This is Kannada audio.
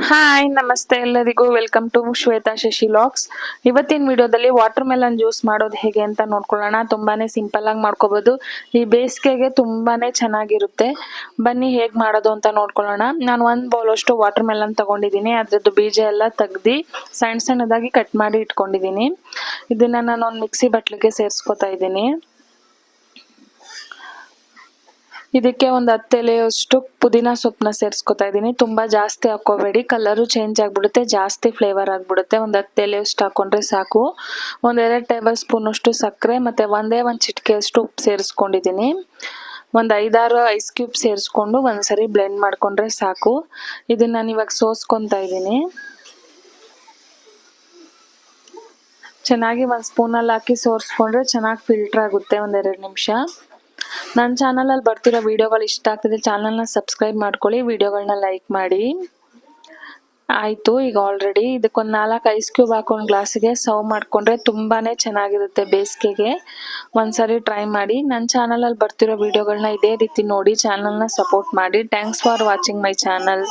ಹಾಯ್ ನಮಸ್ತೆ ಎಲ್ಲರಿಗೂ welcome to Shweta Shashi looks. ಇವತ್ತಿನ ವಿಡಿಯೋದಲ್ಲಿ ವಾಟರ್ ಮೆಲನ್ ಜ್ಯೂಸ್ ಮಾಡೋದು ಹೇಗೆ ಅಂತ ನೋಡ್ಕೊಳ್ಳೋಣ. ತುಂಬಾನೇ ಸಿಂಪಲ್ ಆಗಿ ಮಾಡ್ಕೋಬಹುದು. ಈ ಬೇಸಿಗೆಗೆ ತುಂಬಾನೇ ಚೆನ್ನಾಗಿರುತ್ತೆ. ಬನ್ನಿ ಹೇಗೆ ಮಾಡೋದು ಅಂತ ನೋಡ್ಕೊಳ್ಳೋಣ. ನಾನು 1 ಬೌಲ್ ಅಷ್ಟು ವಾಟರ್ ಮೆಲನ್ ತಗೊಂಡಿದ್ದೀನಿ. ಅದ್ರದ್ದು ಬೀಜ ಎಲ್ಲ ತೆಗ್ದು ಸಣ್ಣ ಸಣ್ಣದಾಗಿ ಕಟ್ ಮಾಡಿ ಇಟ್ಕೊಂಡಿದ್ದೀನಿ. ಇದನ್ನ ನಾನು ಒಂದು ಮಿಕ್ಸಿ ಬಟ್ಲಿಗೆ ಸೇರಿಸ್ಕೊತಾ ಇದ್ದೀನಿ. ಇದಕ್ಕೆ ಒಂದು 10 ಎಲೆಯಷ್ಟು ಪುದೀನ ಸೊಪ್ಪನ್ನ ಸೇರಿಸ್ಕೊತಾ ಇದ್ದೀನಿ. ತುಂಬಾ ಜಾಸ್ತಿ ಹಾಕೋಬೇಡಿ, ಕಲರು ಚೇಂಜ್ ಆಗ್ಬಿಡುತ್ತೆ, ಜಾಸ್ತಿ ಫ್ಲೇವರ್ ಆಗ್ಬಿಡುತ್ತೆ. ಒಂದು 10 ಎಲೆಯಷ್ಟು ಹಾಕೊಂಡ್ರೆ ಸಾಕು. ಒಂದು 2 ಟೇಬಲ್ ಸ್ಪೂನ್ ಅಷ್ಟು ಸಕ್ಕರೆ ಮತ್ತೆ ಒಂದೇ ಒಂದು ಚಿಟಿಕೆಯಷ್ಟು ಉಪ್ಪು ಸೇರಿಸ್ಕೊಂಡಿದ್ದೀನಿ. ಒಂದು 5-6 ಐಸ್ ಕ್ಯೂಬ್ ಸೇರಿಸ್ಕೊಂಡು ಒಂದ್ಸರಿ ಬ್ಲೆಂಡ್ ಮಾಡ್ಕೊಂಡ್ರೆ ಸಾಕು. ಇದನ್ನ ನಾನು ಇವಾಗ ಸೋಸ್ಕೊಂತಾ ಇದ್ದೀನಿ. ಚೆನ್ನಾಗಿ ಒಂದು ಸ್ಪೂನಲ್ಲಿ ಹಾಕಿ ಸೋರಿಸ್ಕೊಂಡ್ರೆ ಚೆನ್ನಾಗಿ ಫಿಲ್ಟರ್ ಆಗುತ್ತೆ. 1-2 ನಿಮಿಷ. ನನ್ನ ಚಾನಲಲ್ಲಿ ಬರ್ತಿರೋ ವಿಡಿಯೋಗಳು ಇಷ್ಟ ಆಗ್ತಿದೆ ಚಾನಲ್ನ ಸಬ್ಸ್ಕ್ರೈಬ್ ಮಾಡ್ಕೊಳ್ಳಿ, ವಿಡಿಯೋಗಳನ್ನ ಲೈಕ್ ಮಾಡಿ. ಆಯಿತು, ಈಗ ಆಲ್ರೆಡಿ ಇದಕ್ಕೊಂದು 4 ಐಸ್ ಕ್ಯೂಬ್ ಹಾಕೊಂಡು ಗ್ಲಾಸಿಗೆ ಸರ್ವ್ ಮಾಡಿಕೊಂಡ್ರೆ ತುಂಬಾನೇ ಚೆನ್ನಾಗಿರುತ್ತೆ ಬೇಸಿಗೆಗೆ. ಒಂದ್ಸರಿ ಟ್ರೈ ಮಾಡಿ. ನನ್ನ ಚಾನಲಲ್ಲಿ ಬರ್ತಿರೋ ವಿಡಿಯೋಗಳನ್ನ ಇದೇ ರೀತಿ ನೋಡಿ ಚಾನಲ್ನ ಸಪೋರ್ಟ್ ಮಾಡಿ. Thanks for watching my channel.